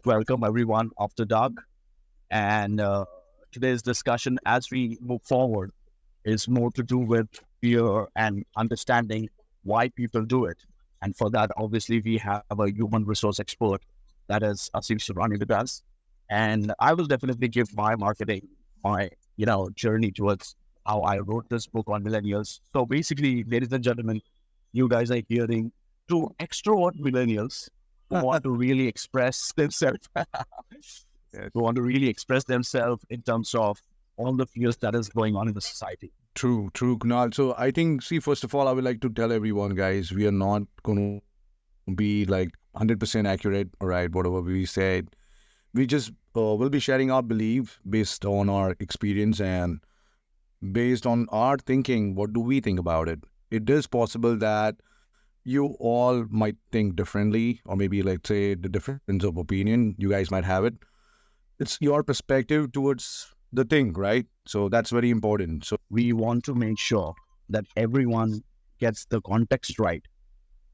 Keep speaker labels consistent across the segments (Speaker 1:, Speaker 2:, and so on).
Speaker 1: welcome everyone after dark. And today's discussion, as we move forward, is more to do with fear and understanding why people do it. And for that, obviously, we have a human resource expert that is Aseem Surani with us. And I will definitely give my marketing, my journey towards how I wrote this book on millennials. So basically, ladies and gentlemen, you guys are hearing two extrovert millennials who want to really express themselves,
Speaker 2: Yes.
Speaker 1: who want to really express themselves in terms of all the fears that is going on in the society.
Speaker 2: True, Kunal. So I think, see, first of all, I would like to tell everyone, guys, we are not going to be like 100% accurate, all right, whatever we said. We just will be sharing our belief based on our experience and based on our thinking. What do we think about it? It is possible that you all might think differently, or maybe, let's say, the difference of opinion, you guys might have it. It's your perspective towards the thing, right? So that's very important. So
Speaker 1: We want to make sure that everyone gets the context right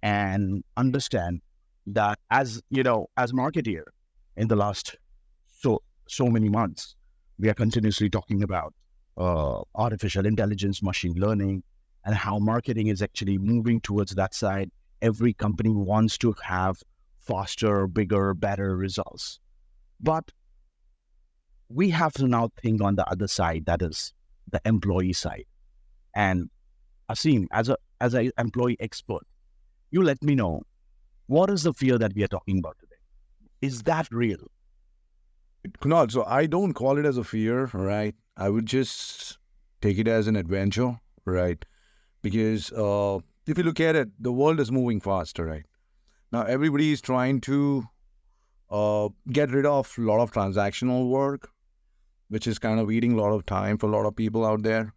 Speaker 1: and understand that as marketeer in the last so many months, we are continuously talking about artificial intelligence, machine learning, and how marketing is actually moving towards that side. Every company wants to have faster, bigger, better results. But we have to now think on the other side, that is the employee side. And Aseem, as a employee expert, you let me know, what is the fear that we are talking about today? Is that real?
Speaker 2: Kunal, so I don't call it as a fear, right? I would just take it as an adventure, right? Because if you look at it, the world is moving faster, right? Now everybody is trying to get rid of a lot of transactional work, which is kind of eating a lot of time for a lot of people out there.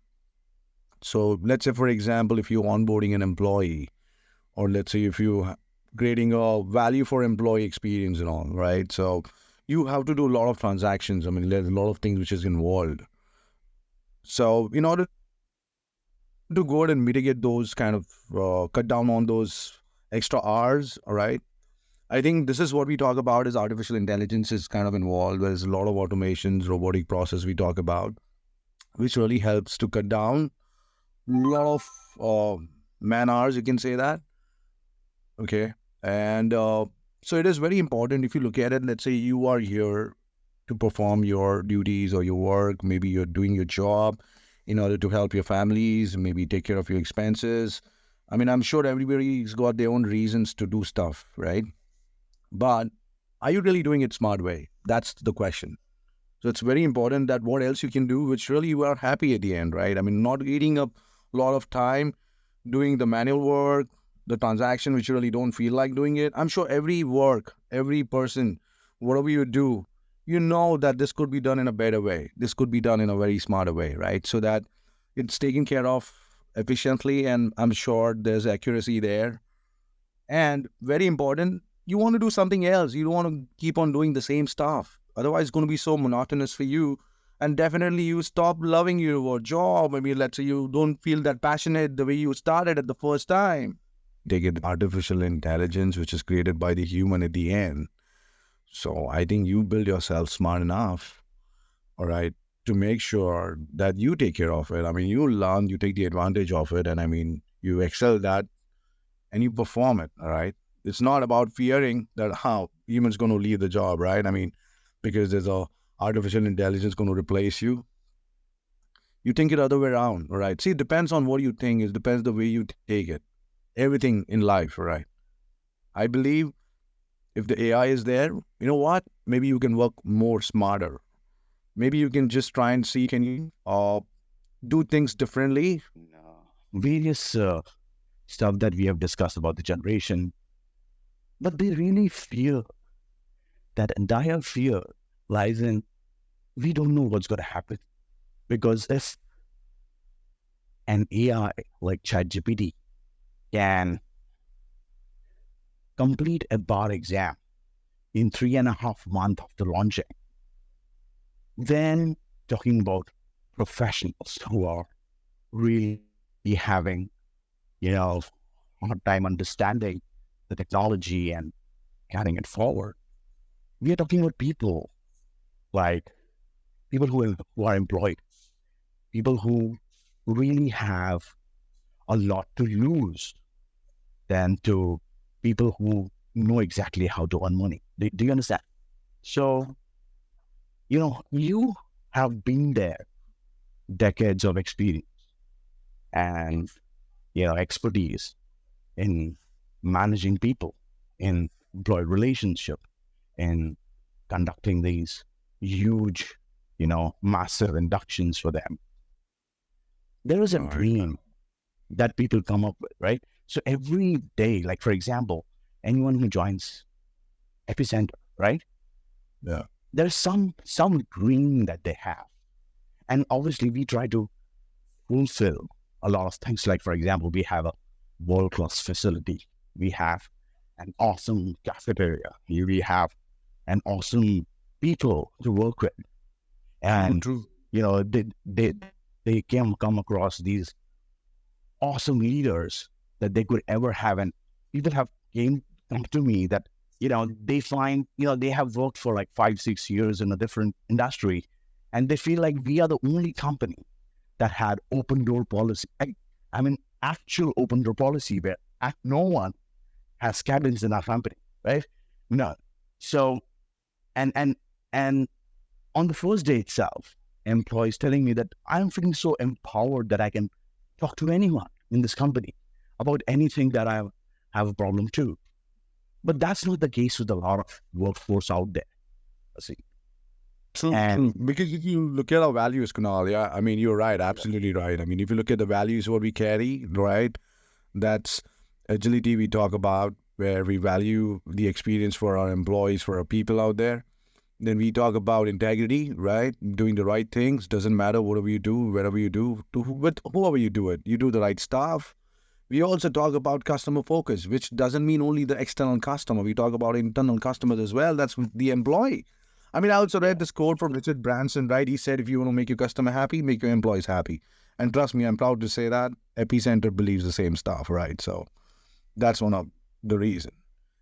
Speaker 2: So let's say, for example, if you're onboarding an employee, or let's say if you're creating a value for employee experience and all, right? So you have to do a lot of transactions. I mean, there's a lot of things which is involved. So in order to go ahead and mitigate those kind of cut down on those extra hours, all right? I think this is what we talk about is artificial intelligence is kind of involved. There's a lot of automations, robotic process we talk about, which really helps to cut down a lot of man hours, you can say that. Okay. And so it is very important if you look at it, let's say you are here to perform your duties or your work, maybe you're doing your job in order to help your families, maybe take care of your expenses. I mean, I'm sure everybody's got their own reasons to do stuff, right? But are you really doing it smart way? That's the question. So it's very important that what else you can do, which really you are happy at the end, right? I mean, not eating up a lot of time doing the manual work, the transaction, which you really don't feel like doing it. I'm sure every work, every person, whatever you do, you know that this could be done in a better way. This could be done in a very smarter way, right? So that it's taken care of efficiently, and I'm sure there's accuracy there. And very important, you want to do something else. You don't want to keep on doing the same stuff. Otherwise, it's going to be so monotonous for you. And definitely you stop loving your job. Maybe let's say you don't feel that passionate the way you started at the first time. Take it artificial intelligence, which is created by the human at the end. So I think you build yourself smart enough, all right, to make sure that you take care of it. I mean, you learn, you take the advantage of it, and I mean, you excel that and you perform it, all right? It's not about fearing that how humans going to leave the job, right? I mean, because there's a artificial intelligence going to replace you. You think it other way around, all right? See, it depends on what you think. It depends the way you take it. Everything in life, all right? I believe if the AI is there, you know what? Maybe you can work more smarter. Maybe you can just try and see, can you do things differently?
Speaker 1: Various stuff that we have discussed about the generation, but they really fear, that entire fear lies in, we don't know what's going to happen. Because if an AI like ChatGPT can complete a bar exam in 3.5 months after launching, then talking about professionals who are really having, hard time understanding the technology and carrying it forward, We are talking about people, like people who are employed, people who really have a lot to lose than to people who know exactly how to earn money. Do you understand? So, you have been there, decades of experience and, expertise in managing people, in employee relationship, in conducting these huge, massive inductions for them. There is a
Speaker 2: Right.
Speaker 1: dream that people come up with, right? So every day, like for example, anyone who joins Epicenter, right?
Speaker 2: Yeah.
Speaker 1: There's some dream that they have. And obviously we try to fulfill a lot of things. Like for example, we have a world-class facility. We have an awesome cafeteria. We have an awesome people to work with.
Speaker 2: True,
Speaker 1: And
Speaker 2: true.
Speaker 1: they come across these awesome leaders that they could ever have. And people have come to me that, they find, they have worked for like 5-6 years in a different industry. And they feel like we are the only company that had open door policy. I mean, actual open door policy where no one has cabins in our company, right? No. So, and, and, and on the first day itself, employees telling me that I'm feeling so empowered that I can talk to anyone in this company about anything that I have a problem to. But that's not the case with a lot of workforce out there. See,
Speaker 2: True,
Speaker 1: and
Speaker 2: true. Because if you look at our values, Kunal, yeah, I mean, you're right, absolutely right. I mean, if you look at the values, what we carry, right, that's agility we talk about, where we value the experience for our employees, for our people out there. Then we talk about integrity, right? Doing the right things. Doesn't matter whatever you do, wherever you do, with whoever you do it, you do the right stuff. We also talk about customer focus, which doesn't mean only the external customer. We talk about internal customers as well. That's the employee. I mean, I also read this quote from Richard Branson, right? He said, if you want to make your customer happy, make your employees happy. And trust me, I'm proud to say that Epicenter believes the same stuff, right? So that's one of the reason.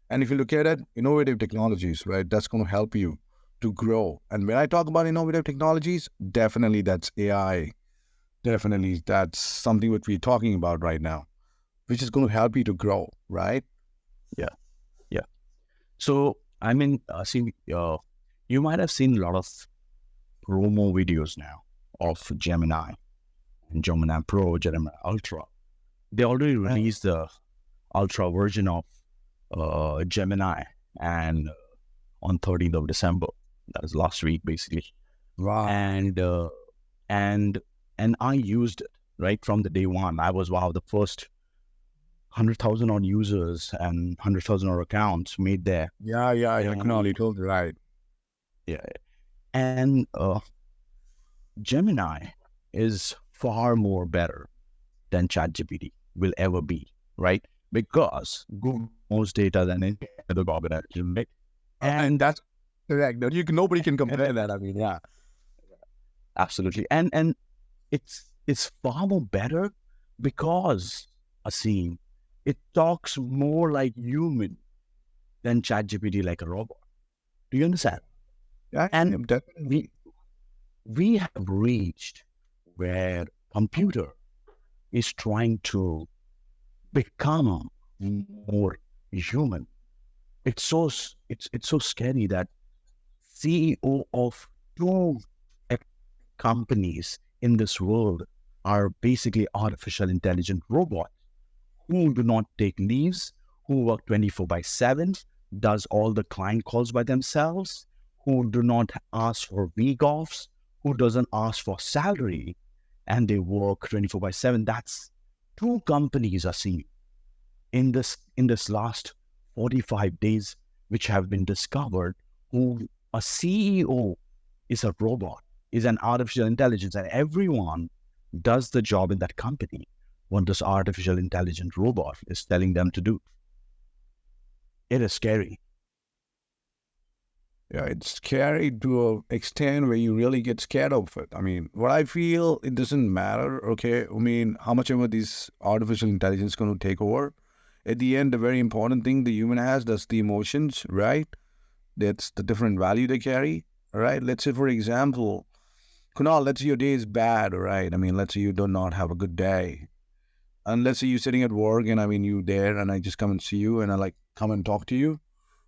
Speaker 2: And if you look at it, innovative technologies, right? That's going to help you to grow. And when I talk about innovative technologies, definitely that's AI. Definitely that's something which we're talking about right now, which is going to help you to grow, right?
Speaker 1: yeah, yeah. So, I mean, see, you might have seen a lot of promo videos now of Gemini and Gemini Pro, Gemini Ultra. They already released the Ultra version of Gemini, and on 13th of December, that is last week, basically.
Speaker 2: Wow.
Speaker 1: And I used it right from the day one. I was one of the first 100,000 odd users and 100,000 odd accounts made there.
Speaker 2: Yeah, Kunal, you told me right.
Speaker 1: Yeah, and Gemini is far more better than ChatGPT will ever be, right? Because Google knows data than any other organization, right?
Speaker 2: And that's correct. Nobody can compare that. I mean, yeah.
Speaker 1: Absolutely. And it's far more better because, Aseem, it talks more like human than ChatGPT like a robot. Do you understand?
Speaker 2: Yeah,
Speaker 1: And
Speaker 2: definitely.
Speaker 1: we have reached where computer is trying to become more human. It's so scary that CEO of two companies in this world are basically artificial intelligent robots who do not take leaves, who work 24 by 7, does all the client calls by themselves, who do not ask for week offs, who doesn't ask for salary, and they work 24 by 7. That's two companies are seen in this last 45 days, which have been discovered, who a CEO is a robot, is an artificial intelligence, and everyone does the job in that company what this artificial intelligent robot is telling them to do. It is scary.
Speaker 2: Yeah, it's scary to an extent where you really get scared of it. I mean, what I feel, it doesn't matter, okay? I mean, how much ever this artificial intelligence is going to take over. At the end, the very important thing the human has, that's the emotions, right? That's the different value they carry. All right. Let's say, for example, Kunal, let's say your day is bad. All right. I mean, let's say you do not have a good day. And let's say you're sitting at work and I mean, you there and I just come and see you and I like come and talk to you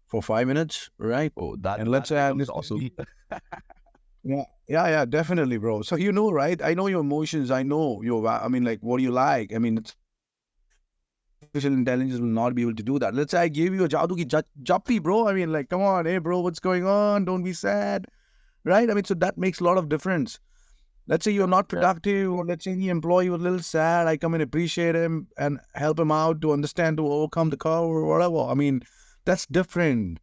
Speaker 2: for 5 minutes. Right.
Speaker 1: Oh,
Speaker 2: And let's
Speaker 1: that
Speaker 2: say I'm
Speaker 1: becomes
Speaker 2: listening to
Speaker 1: awesome.
Speaker 2: you. Yeah, yeah, yeah, definitely, bro. So you know, right? I know your emotions. I know I mean, like, what do you like? I mean, it's artificial intelligence will not be able to do that. Let's say I gave you a jadoo ki jappi, bro. I mean, like, come on, hey, bro, what's going on? Don't be sad, right? I mean, so that makes a lot of difference. Let's say you're not
Speaker 1: Yeah.
Speaker 2: productive, or let's say the employee was a little sad. I come and appreciate him and help him out to understand to overcome the curve or whatever. I mean, that's different.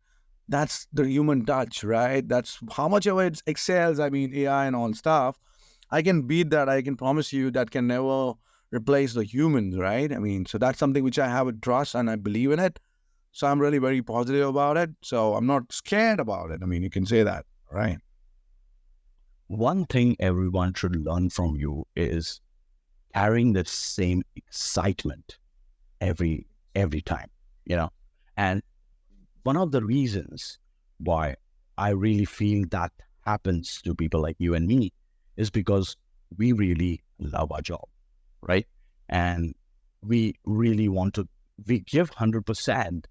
Speaker 2: That's the human touch, right? That's how much of it excels. I mean, AI and all stuff. I can beat that. I can promise you that can never replace the humans, right? I mean, so that's something which I have a trust and I believe in it. So I'm really very positive about it. So I'm not scared about it. I mean, you can say that, right?
Speaker 1: One thing everyone should learn from you is carrying the same excitement every time, you know. And one of the reasons why I really feel that happens to people like you and me is because we really love our job, right? And we really want to, we give 100%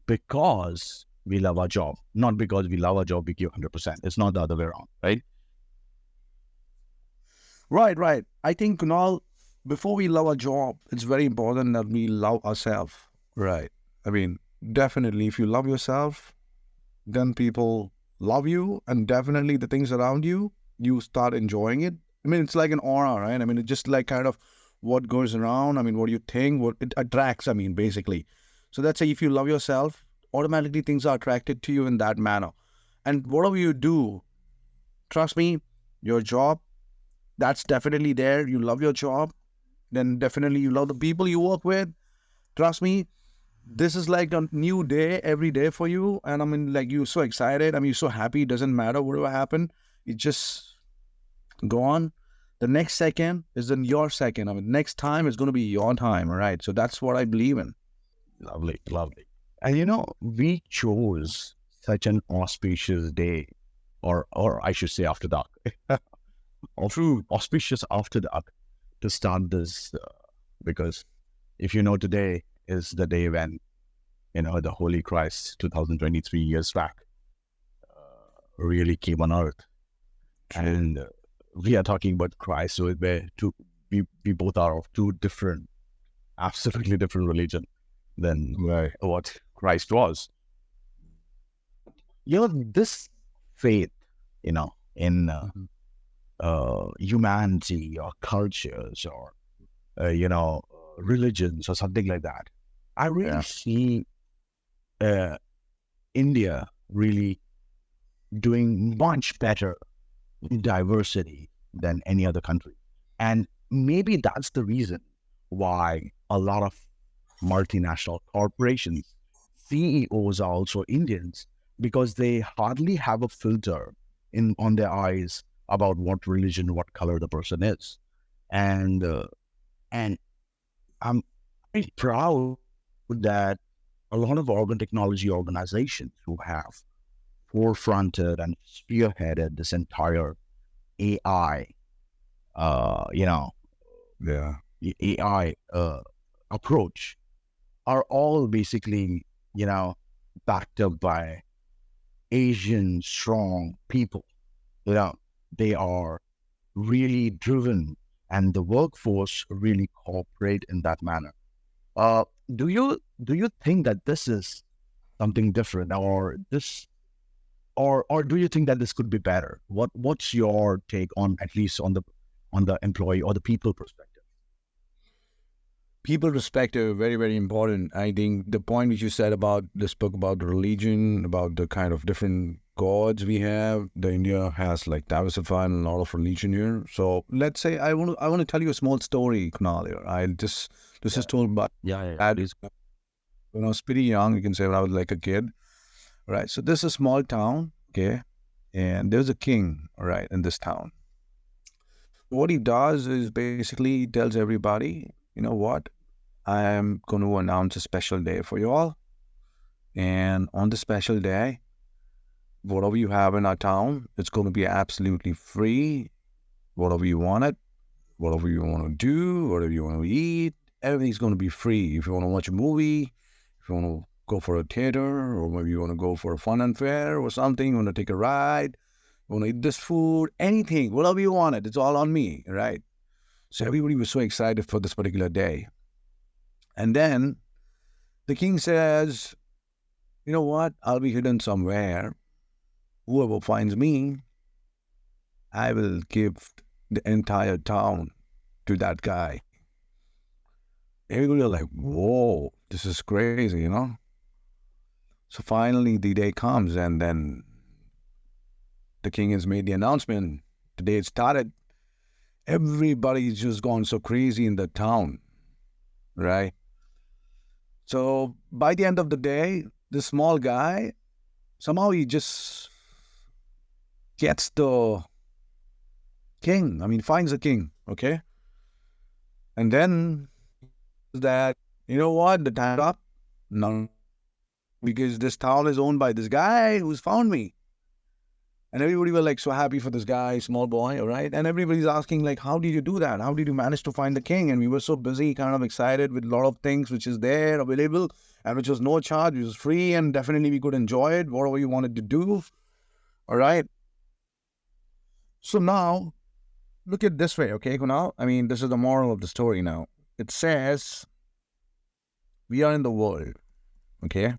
Speaker 1: because we love our job, not because we love our job, we give 100%. It's not the other way around, right?
Speaker 2: Right, right. I think, Kunal, before we love our job, it's very important that we love ourselves. Right. I mean, definitely, if you love yourself, then people love you, and definitely the things around you, you start enjoying it. I mean, it's like an aura, right? I mean, it's just like kind of what goes around. I mean, what you think, what it attracts. I mean, basically. So that's say if you love yourself, automatically things are attracted to you in that manner. And whatever you do, trust me, your job, that's definitely there. You love your job, then definitely you love the people you work with. Trust me, this is like a new day every day for you. And I mean, like, you're so excited. I mean, you're so happy. It doesn't matter whatever happened. It just go on. The next second is then your second. I mean, next time is going to be your time. All right. So that's what I believe in.
Speaker 1: Lovely, lovely. And you know, we chose such an auspicious day, or I should say after dark,
Speaker 2: True.
Speaker 1: auspicious after dark to start this, because if you know, today is the day when, you know, the Holy Christ 2023 years back really came on earth.
Speaker 2: True.
Speaker 1: And we are talking about Christ, so we both are of two different, absolutely different religion than
Speaker 2: Right.
Speaker 1: what Christ was. You know, this faith, you know, in humanity or cultures or, you know, religions or something like that, I really
Speaker 2: Yeah.
Speaker 1: see uh, India really doing much better in diversity than any other country. And maybe that's the reason why a lot of multinational corporations, CEOs are also Indians, because they hardly have a filter in on their eyes about what religion, what color the person is. And and I'm very proud that a lot of organ technology organizations who have forefronted and spearheaded this entire AI, you know,
Speaker 2: Yeah.
Speaker 1: AI approach are all basically, you know, backed up by Asian strong people. You know, they are really driven, and the workforce really cooperate in that manner. Uh, do you think that this is something different, or this, or do you think that this could be better? What's your take on, at least on the employee or the people perspective?
Speaker 2: People perspective very, very important. I think the point which you said about this book about the religion, about the kind of different gods we have, the India has like diversified a lot of religion here. So let's say I want to tell you a small story, Kunal. Here. I just this
Speaker 1: Yeah,
Speaker 2: is told by
Speaker 1: yeah.
Speaker 2: dad
Speaker 1: Please.
Speaker 2: when I was pretty young. You can say when I was like a kid, right? So this is a small town, okay, and there's a king, all right, in this town. What he does is basically he tells everybody, you know what? I am going to announce a special day for you all. And on the special day, whatever you have in our town, it's going to be absolutely free. Whatever you want it, whatever you want to do, whatever you want to eat, everything's going to be free. If you want to watch a movie, if you want to go for a theater, or maybe you want to go for a fun and fair or something, you want to take a ride, you want to eat this food, anything, whatever you want it, it's all on me, right? So everybody was so excited for this particular day. And then the king says, you know what? I'll be hidden somewhere. Whoever finds me, I will give the entire town to that guy. Everybody was like, whoa, this is crazy, you know? So finally the day comes, and then the king has made the announcement. The day it started, everybody's just gone so crazy in the town, right? So by the end of the day, this small guy, somehow he just gets the king. I mean, finds the king, okay? And then that, you know what, the time's up. No, because this town is owned by this guy who's found me. And everybody was like so happy for this guy, small boy, all right? And everybody's asking, like, how did you do that? How did you manage to find the king? And we were so busy, kind of excited with a lot of things which is there available and which was no charge, which was free, and definitely we could enjoy it, whatever you wanted to do, all right? So now, look at this way, okay, Kunal? I mean, this is the moral of the story now. It says, we are in the world, okay?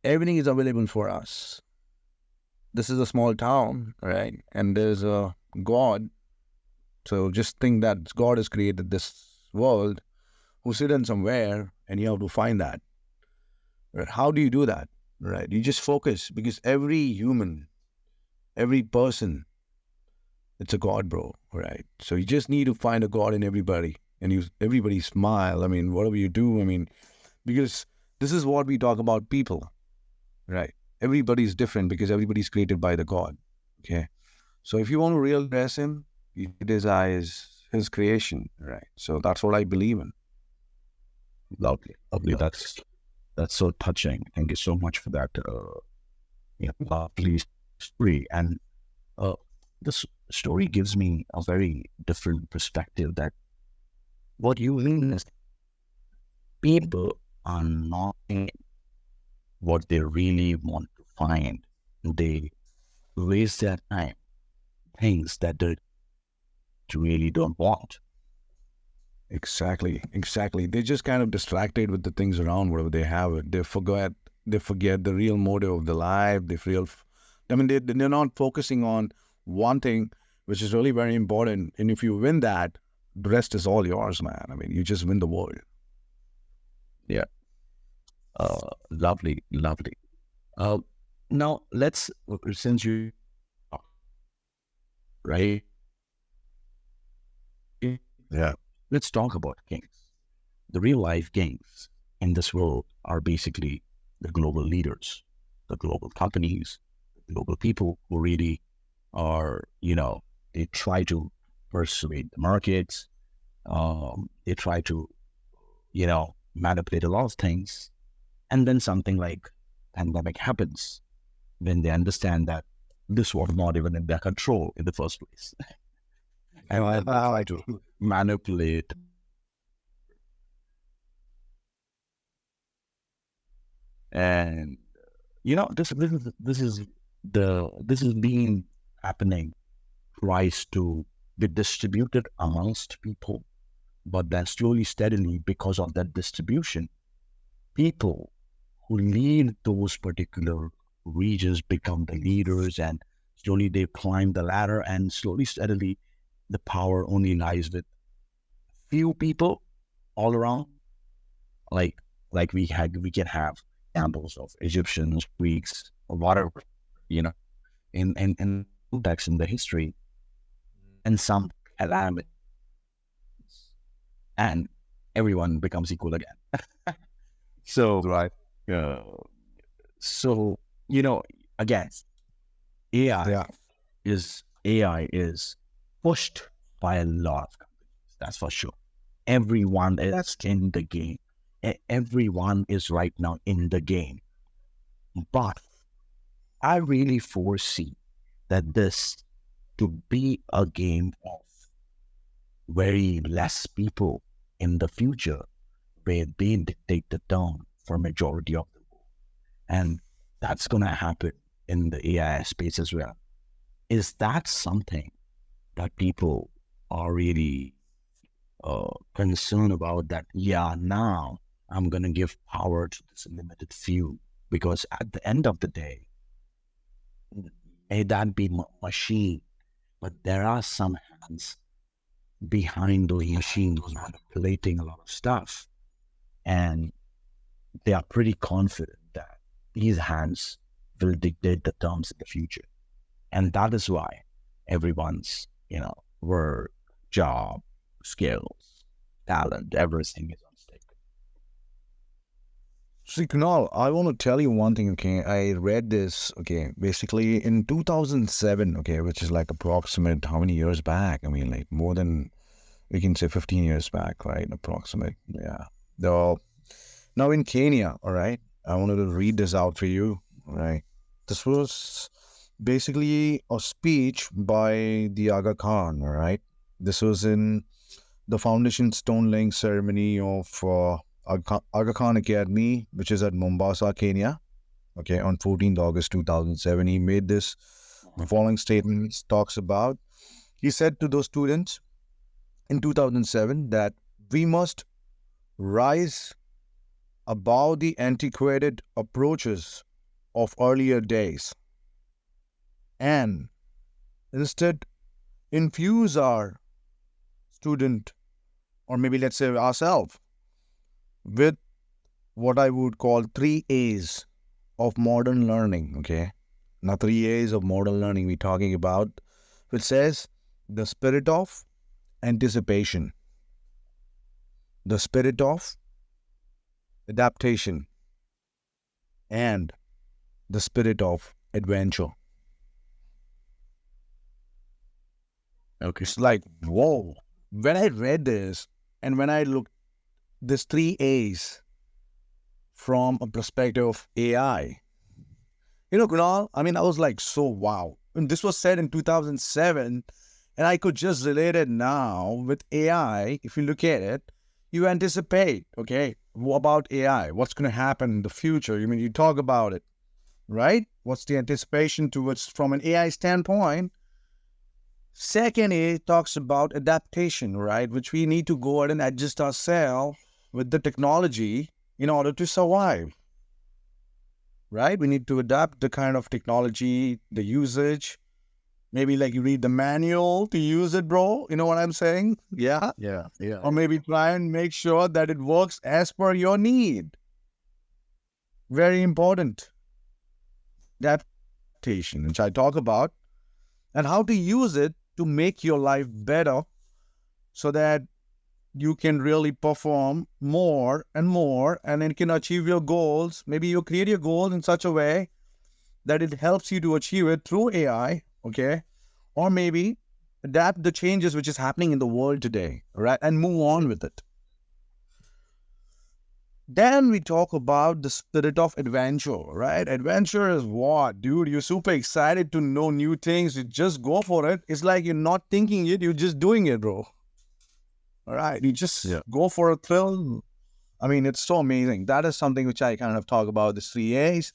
Speaker 2: Everything is available for us. This is a small town, right? And there's a God. So just think that God has created this world who's hidden somewhere, and you have to find that. Right? How do you do that? Right? You just focus, because every human, every person, it's a God, bro. Right? So you just need to find a God in everybody, and everybody smile. I mean, whatever you do, I mean, because this is what we talk about people, right? Everybody's different because everybody's created by the God. Okay. So if you want to real dress him, it is his creation, right? So that's what I believe in.
Speaker 1: Lovely, lovely. That's so touching. Thank you so much for that. Lovely story. And uh, this story gives me a very different perspective. That what you mean is people are not what they really want to find. They waste their time things that they really don't want.
Speaker 2: Exactly, exactly. They're just kind of distracted with the things around, whatever they have. They forget the real motive of the life. I mean, they're not focusing on one thing, which is really very important. And if you win that, the rest is all yours, man. I mean, you just win the world.
Speaker 1: Yeah. Lovely, lovely. Uh, Now let's, since you right,
Speaker 2: Yeah.
Speaker 1: let's talk about kings. The real life kings in this world are basically the global leaders, the global companies, the global people who really are, they try to persuade the markets. They try to, manipulate a lot of things. And then something like pandemic happens when they understand that this was not even in their control in the first place. And I try to manipulate. And this is being happening tries to be distributed amongst people, but then slowly, steadily, because of that distribution, people who lead those particular regions become the leaders, and slowly they climb the ladder, and slowly, steadily, the power only lies with few people all around. Like we can have examples of Egyptians, Greeks, or whatever, you know, in context in the history, and some calamity, and everyone becomes equal again. So,
Speaker 2: Right.
Speaker 1: uh, so you know, again, AI
Speaker 2: Yeah.
Speaker 1: AI is pushed by a lot of companies. That's for sure. Everyone is in the game. Everyone is right now in the game. But I really foresee that this to be a game of very less people in the future where they dictate the tone for majority of the world. And that's going to happen in the AI space as well. Is that something that people are really concerned about? That, yeah, now I'm going to give power to this limited few, because at the end of the day, may that be machine, but there are some hands behind those machines manipulating a lot of stuff. And they are pretty confident that these hands will dictate the terms in the future. And that is why everyone's, work, job, skills, talent, everything is on stake.
Speaker 2: See, Kunal, I want to tell you one thing, okay? I read this, okay, basically in 2007, okay, which is like approximate how many years back? I mean, like more than, we can say 15 years back, right? Approximate, yeah. The, now in Kenya, all right, I wanted to read this out for you, all right? This was basically a speech by the Aga Khan, all right? This was in the foundation stone laying ceremony of Aga Khan Academy, which is at Mombasa, Kenya, okay, on 14th August 2007. He made this following statement, talks about, he said to those students in 2007 that we must rise above the antiquated approaches of earlier days and instead infuse our student, or maybe let's say ourselves, with what I would call 3 A's of modern learning, okay? Now 3 A's of modern learning we're talking about, which says the spirit of anticipation, the spirit of adaptation, and the spirit of adventure.
Speaker 1: Okay.
Speaker 2: It's like, whoa. When I read this and when I looked this 3 A's from a perspective of AI, Kunal, I mean, I was like, so wow. And this was said in 2007, and I could just relate it now with AI. If you look at it, you anticipate, okay, what about AI? What's going to happen in the future? I mean, you talk about it, right? What's the anticipation towards from an AI standpoint? Second, it talks about adaptation, right? Which we need to go out and adjust ourselves with the technology in order to survive, right? We need to adapt the kind of technology, the usage. Maybe like you read the manual to use it, bro. You know what I'm saying? Yeah.
Speaker 1: Yeah.
Speaker 2: Or maybe try and make sure that it works as per your need. Very important. Adaptation, which I talk about, and how to use it to make your life better so that you can really perform more and then can achieve your goals. Maybe you create your goals in such a way that it helps you to achieve it through AI, okay? Or maybe adapt the changes which is happening in the world today, right? And move on with it. Then we talk about the spirit of adventure, right? Adventure is what, dude? You're super excited to know new things. You just go for it. It's like you're not thinking it, you're just doing it, bro. All right. You just go for a thrill. I mean, it's so amazing. That is something which I kind of talk about, the 3 A's.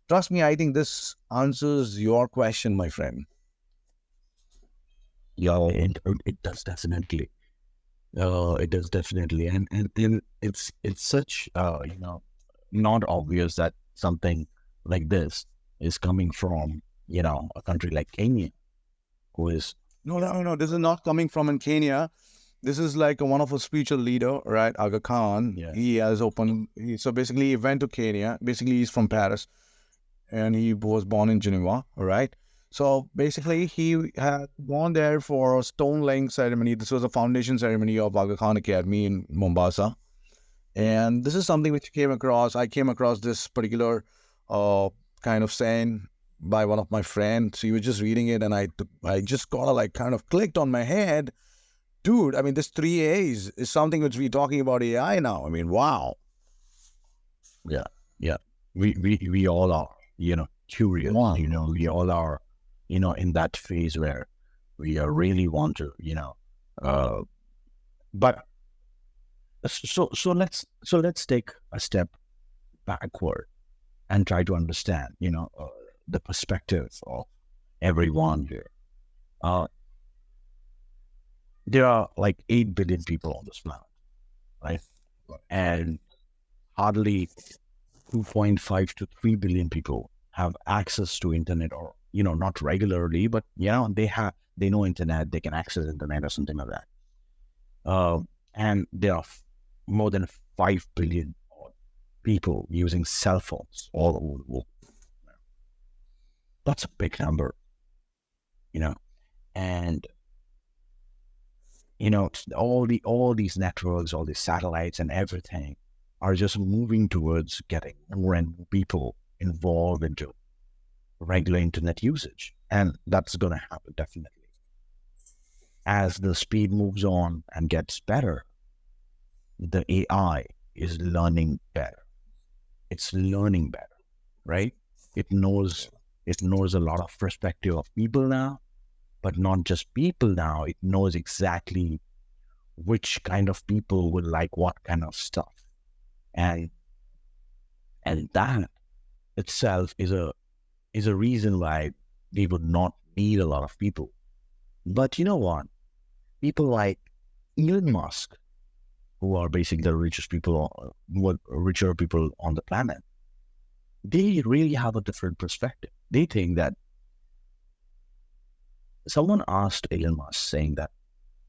Speaker 2: Trust me, I think this answers your question, my friend.
Speaker 1: Yeah, it does definitely. It does definitely, and it's such not obvious that something like this is coming from a country like Kenya, who is
Speaker 2: no. This is not coming from in Kenya. This is like one of a spiritual leader, right? Aga Khan.
Speaker 1: Yeah.
Speaker 2: He has opened. So basically, he went to Kenya. Basically, he's from Paris, and he was born in Geneva. All right. So basically, he had gone there for a stone laying ceremony. This was a foundation ceremony of Aga Khan Academy in Mombasa. And this is something which came across. I came across this particular kind of saying by one of my friends. He was just reading it, and I just got like kind of clicked on my head. Dude, I mean, this 3 A's is something which we're talking about AI now. I mean, wow.
Speaker 1: Yeah. We all are, curious.
Speaker 2: Wow.
Speaker 1: We all are, in that phase where we are really want to, uh, but so let's take a step backward and try to understand, the perspective of everyone here. Uh, there are like 8 billion people on this planet, right? And hardly 2.5 to 3 billion people have access to internet, or not regularly, but they know internet, they can access internet or something like that. uh, and there are more than 5 billion people using cell phones all over the world. That's a big number, you know and all these networks, all these satellites and everything are just moving towards getting more and more people involved into regular internet usage. And that's going to happen definitely. As the speed moves on and gets better, the AI is learning better. It's learning better, right? It knows it knows a lot of perspective of people now, but not just people now. It knows exactly which kind of people would like what kind of stuff. And that itself is a reason why we would not need a lot of people. But you know what? People like Elon Musk, who are basically the richest people, who are richer people on the planet, they really have a different perspective. They think that someone asked Elon Musk saying that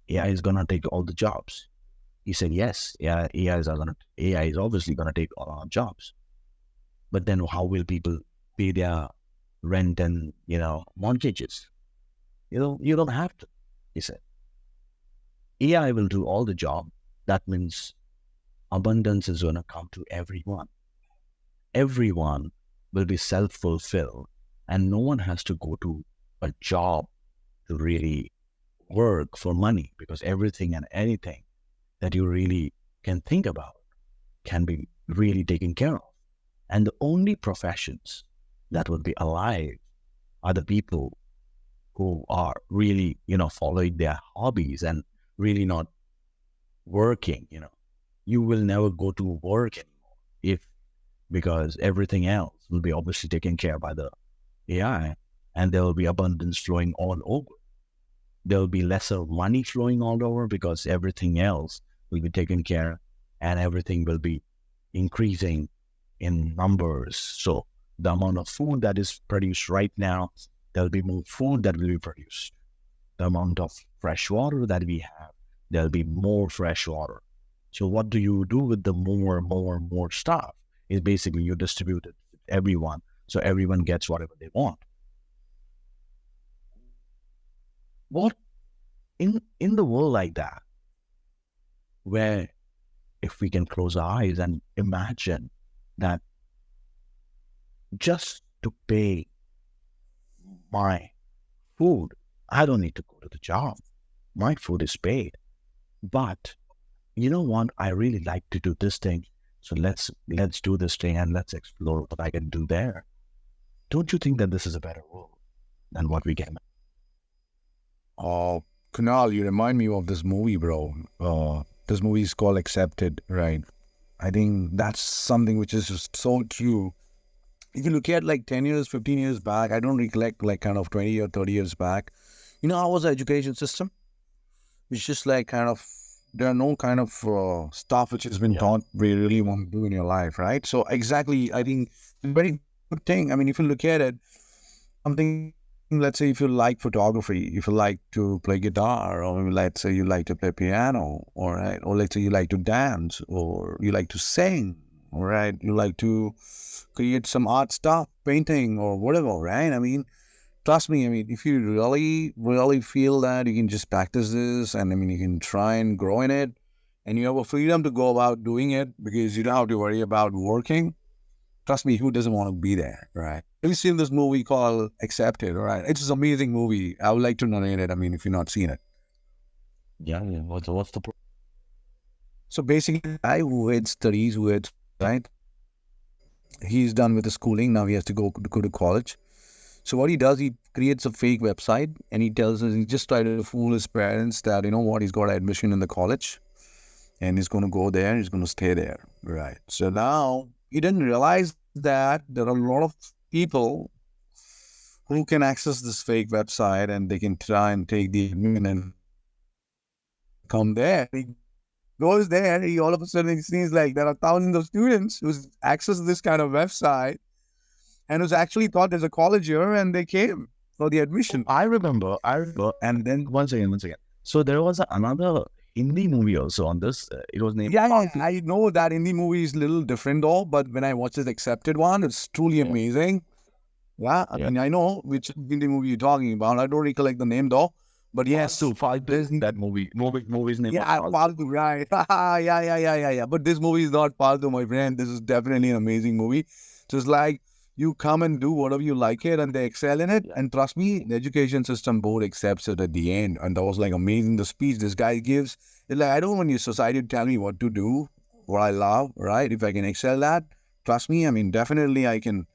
Speaker 1: AI is gonna take all the jobs. He said, yes, yeah, AI is obviously gonna take all our jobs. But then how will people pay their rent and mortgages? You don't have to, he said. AI will do all the job. That means abundance is gonna come to everyone. Everyone will be self-fulfilled, and no one has to go to a job to really work for money, because everything and anything that you really can think about can be really taken care of. And the only professions that will be alive are the people who are really, following their hobbies and really not working. You will never go to work anymore, if because everything else will be obviously taken care by the AI, and there will be abundance flowing all over. There will be lesser money flowing all over because everything else will be taken care, and everything will be increasing in numbers. So the amount of food that is produced right now, there'll be more food that will be produced. The amount of fresh water that we have, there'll be more fresh water. So what do you do with the more stuff? Is basically you distribute it to everyone, so everyone gets whatever they want. What in the world like that, where if we can close our eyes and imagine that just to pay my food, I don't need to go to the job. My food is paid. But you know what? I really like to do this thing. So let's do this thing and let's explore what I can do there. Don't you think that this is a better world than what we get?
Speaker 2: Uh, Kunal, you remind me of this movie, bro. This movie is called Accepted, right? I think that's something which is just so true. If you look at like 10 years, 15 years back, I don't recollect, like kind of 20 or 30 years back, how was the education system? It's just like kind of, there are no kind of stuff which has been
Speaker 1: Yeah.
Speaker 2: taught we really want to do in your life, right? So exactly, I think it's a very good thing. I mean, if you look at it, something, let's say if you like photography, if you like to play guitar, or maybe let's say you like to play piano, all right, or let's say you like to dance, or you like to sing, all right, you like to create some art stuff, painting or whatever, right? I mean, trust me, I mean, if you really, really feel that you can just practice this, and I mean, you can try and grow in it, and you have a freedom to go about doing it because you don't have to worry about working. Trust me, who doesn't want to be there, right? Have you seen this movie called Accepted? All right, it's an amazing movie. I would like to narrate it. I mean, if you've not seen it.
Speaker 1: Yeah, yeah. What's the
Speaker 2: So basically, I who had studies, who had, right? He's done with the schooling. Now he has to go to college. So what he does, he creates a fake website and he tells us he just tried to fool his parents that, you know what, he's got admission in the college and he's going to go there, he's going to stay there. Right. So now he didn't realize that there are a lot of people who can access this fake website and they can try and take the admin and come there. He goes there, he all of a sudden he sees like there are thousands of students who access this kind of website and who's actually thought there's a college here and they came for the admission.
Speaker 1: I remember, and then once again. So there was another Hindi movie also on this. It was named.
Speaker 2: Yeah, I know that Hindi movie is a little different though, but when I watched this accepted one, it's truly amazing. Yeah, I mean, I know which Hindi movie you're talking about. I don't recollect the name though, but yes.
Speaker 1: So that movie's name.
Speaker 2: Yeah, Paltu, right. Yeah. But this movie is not Paltu, my friend. This is definitely an amazing movie. Just like you come and do whatever you like it and they excel in it. And trust me, the education system board accepts it at the end. And that was like amazing. The speech this guy gives. It's like, I don't want your society to tell me what to do, what I love, right? If I can excel that, trust me, I mean, definitely I can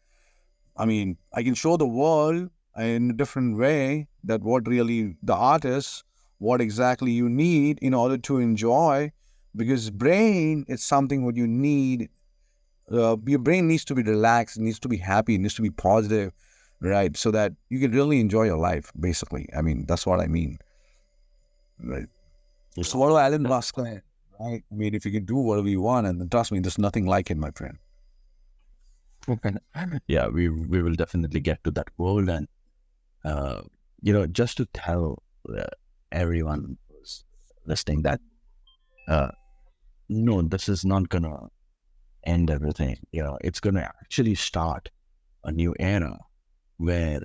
Speaker 2: show the world in a different way that what really the art is, what exactly you need in order to enjoy, because brain is something what you need. Your brain needs to be relaxed, needs to be happy, needs to be positive, right? So that you can really enjoy your life, basically. I mean, that's what I mean. Right. So what do Alan Musk say? Right? I mean, if you can do whatever you want, and trust me, there's nothing like it, my friend.
Speaker 1: Yeah, we will definitely get to that world, and just to tell everyone who's listening that no, this is not gonna end everything. It's gonna actually start a new era where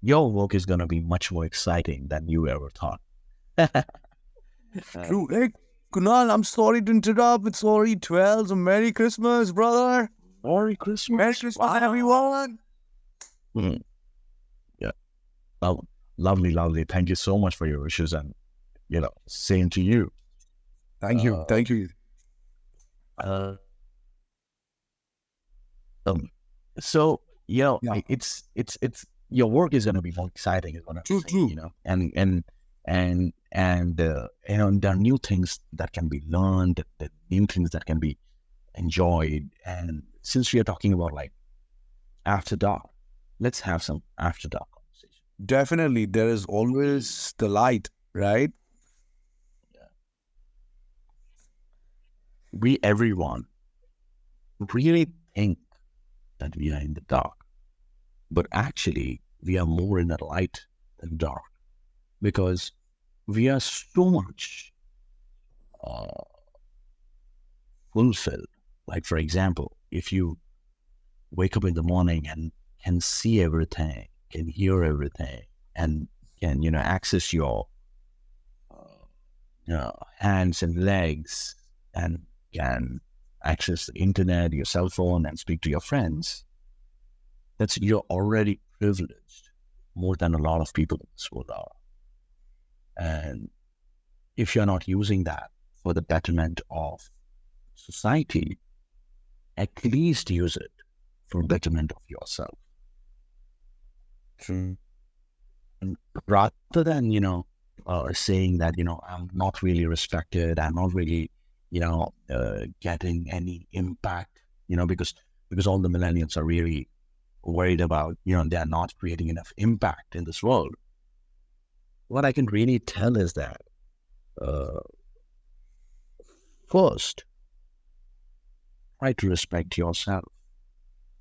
Speaker 1: your work is gonna be much more exciting than you ever thought.
Speaker 2: True. Hey, Kunaal, I'm sorry to interrupt. It's already 12, so Merry Christmas, brother.
Speaker 1: Merry Christmas.
Speaker 2: Merry Christmas, everyone.
Speaker 1: Mm-hmm. Yeah. Well, lovely. Thank you so much for your wishes, and same to you.
Speaker 2: Thank you.
Speaker 1: So it's your work is going to be more exciting, is what I'm saying. And there are new things that can be learned, the new things that can be enjoyed. And since we are talking about like after dark, let's have some after dark conversation.
Speaker 2: Definitely, there is always the light, right?
Speaker 1: We everyone really think that we are in the dark, but actually we are more in the light than dark, because we are so much fulfilled. Like, for example, if you wake up in the morning and can see everything, can hear everything, and can access your hands and legs, and can access the internet, your cell phone, and speak to your friends, you're already privileged more than a lot of people in this world are. And if you're not using that for the betterment of society, at least use it for betterment of yourself.
Speaker 2: True.
Speaker 1: And rather than saying that I'm not really respected, I'm not really getting any impact, because all the millennials are really worried about they are not creating enough impact in this world. What I can really tell is that first, try to respect yourself,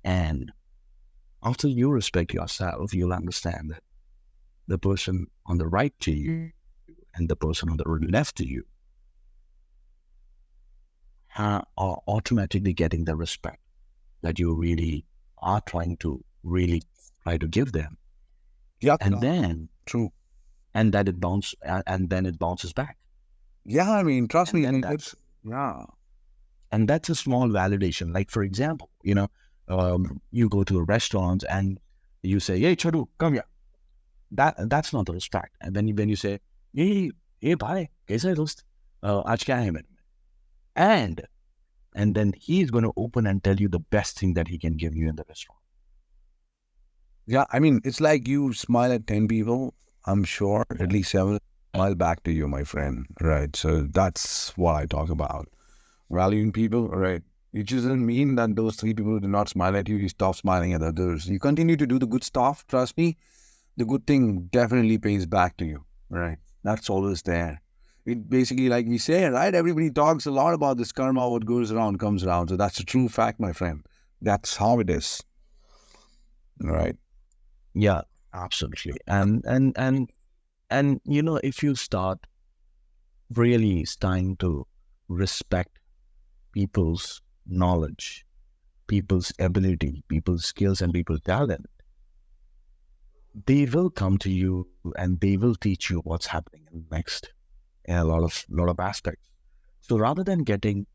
Speaker 1: and after you respect yourself, you'll understand that the person on the right to you and the person on the left to you are automatically getting the respect that you really are trying to give them.
Speaker 2: Yeah,
Speaker 1: and then
Speaker 2: true,
Speaker 1: and then it bounces back.
Speaker 2: Yeah, I mean, trust me, it's
Speaker 1: and that's a small validation. Like, for example, you go to a restaurant and you say, "Hey, Chadu, come here." That's not the respect. And then you say, "Hey, bhai, kaisa hai dost? Aaj kya hai menu mein?" And and then he's going to open and tell you the best thing that he can give you in the restaurant.
Speaker 2: Yeah, I mean, it's like you smile at 10 people, I'm sure at least 7 smile back to you, my friend, right? So that's what I talk about. Valuing people, right? It just doesn't mean that those 3 people do not smile at you, you stop smiling at others. You continue to do the good stuff, trust me, the good thing definitely pays back to you, right? That's always there. It basically, like we say, right? Everybody talks a lot about this karma, what goes around comes around. So that's a true fact, my friend. That's how it is, right?
Speaker 1: Yeah, absolutely. And if you start really starting to respect people's knowledge, people's ability, people's skills, and people's talent, they will come to you and they will teach you what's happening next in a lot of aspects. So rather than getting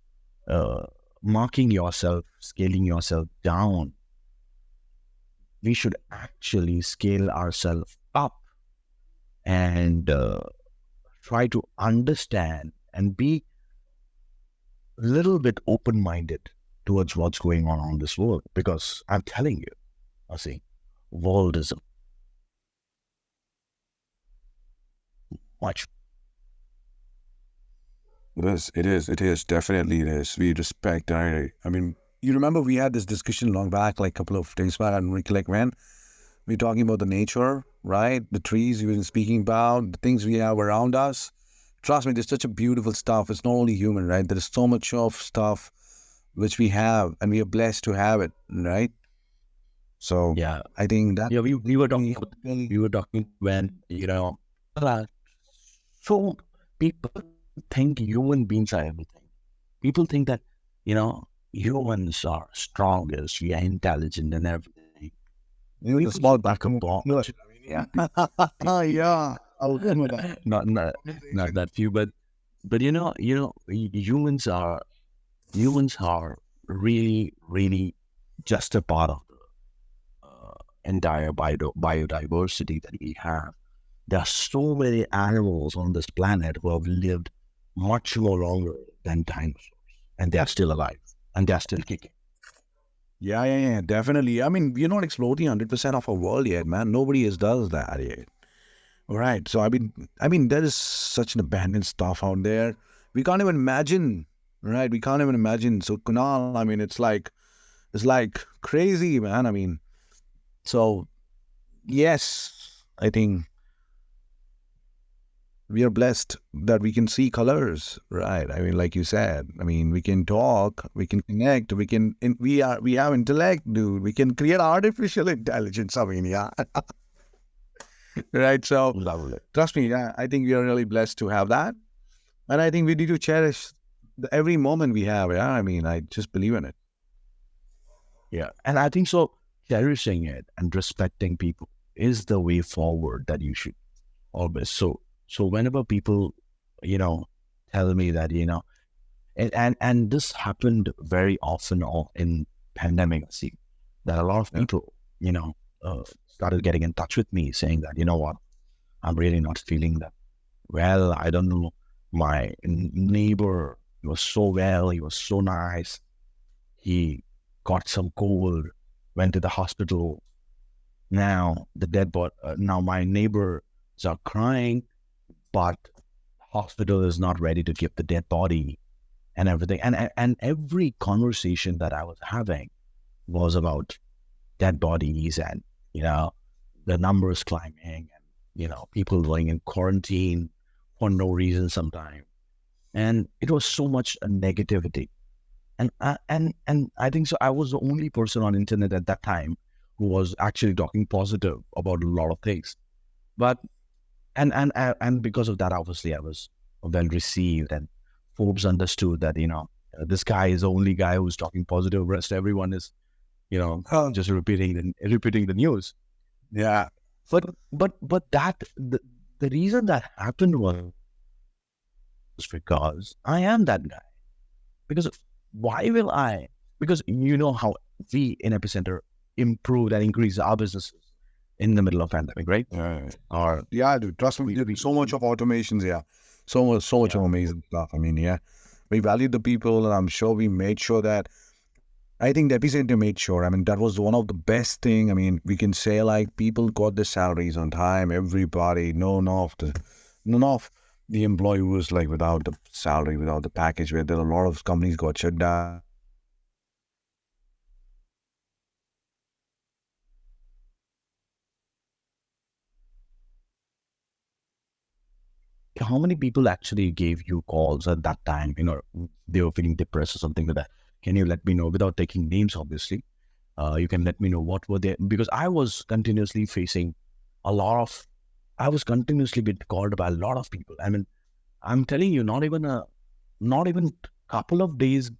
Speaker 1: marking yourself, scaling yourself down, we should actually scale ourselves up and try to understand and be a little bit open-minded towards what's going on this world. Because I'm telling you, I see, world is much.
Speaker 2: Definitely it is. We respect, I mean, you remember we had this discussion long back, like a couple of days back, I don't recollect when. We're talking about the nature, right? The trees we've been speaking about, the things we have around us. Trust me, there's such a beautiful stuff. It's not only human, right? There is so much of stuff which we have, and we are blessed to have it, right? So
Speaker 1: Yeah,
Speaker 2: I think that
Speaker 1: yeah. We were talking when uh, so people think human beings are everything. People think that humans are strongest, we are intelligent and everything.
Speaker 2: maybe a
Speaker 1: People
Speaker 2: small
Speaker 1: just
Speaker 2: back
Speaker 1: like a bot.
Speaker 2: yeah. Yeah. I was thinking about that.
Speaker 1: Not that few, but humans are really, really just a part of the entire biodiversity that we have. There are so many animals on this planet who have lived much more longer than dinosaurs, and they are still alive and they are still kicking.
Speaker 2: Yeah, definitely. I mean, we're not exploring 100% of our world yet, man. Nobody else does that yet. Right. So I mean, there is such an abandoned stuff out there. We can't even imagine. Right. We can't even imagine. So Kunal, I mean, it's like crazy, man. I mean, so yes, I think we are blessed that we can see colors, right? I mean, like you said, I mean, we can talk, we can connect, we have intellect, dude. We can create artificial intelligence. I mean, yeah, right. So
Speaker 1: Lovely.
Speaker 2: trust me, yeah, I think we are really blessed to have that. And I think we need to cherish every moment we have. Yeah, I mean, I just believe in it.
Speaker 1: Yeah. And I think so cherishing it and respecting people is the way forward that you should always. So whenever people, you know, tell me that, and this happened very often in pandemic, see, that a lot of
Speaker 2: Yeah.
Speaker 1: people, started getting in touch with me saying that, you know what, I'm really not feeling that well. I don't know. My neighbor, he was so well, he was so nice. He got some cold, went to the hospital. Now the dead body. Now my neighbors are crying, but hospital is not ready to give the dead body and everything. And every conversation that I was having was about dead bodies and the numbers climbing and people going in quarantine for no reason sometimes. And it was so much negativity. And I think so. I was the only person on internet at that time who was actually talking positive about a lot of things. But and because of that, obviously, I was well received, and Forbes understood that this guy is the only guy who's talking positive. Rest everyone is
Speaker 2: Oh,
Speaker 1: just repeating the news.
Speaker 2: yeah.
Speaker 1: But the reason that happened was because I am that guy. Because why will I? Because you know how we in Epicenter improved and increased our businesses in the middle of pandemic, right?
Speaker 2: Yeah.
Speaker 1: Or
Speaker 2: Yeah, dude. Trust me,
Speaker 1: we,
Speaker 2: dude.
Speaker 1: we
Speaker 2: So much of automations, yeah. So much
Speaker 1: yeah,
Speaker 2: of amazing stuff. I mean, yeah. We valued the people, and I'm sure we made sure that. I think the epicenter made sure. I mean, that was one of the best thing. I mean, we can say like people got their salaries on time. Everybody, none of the employee was like without the salary, without the package. Where there are a lot of companies got shut down.
Speaker 1: How many people actually gave you calls at that time? They were feeling depressed or something like that. Can you let me know without taking names? Obviously, you can let me know what were they, because I was continuously facing a lot of. I was continuously being called by a lot of people. I mean, I'm telling you, not even couple of days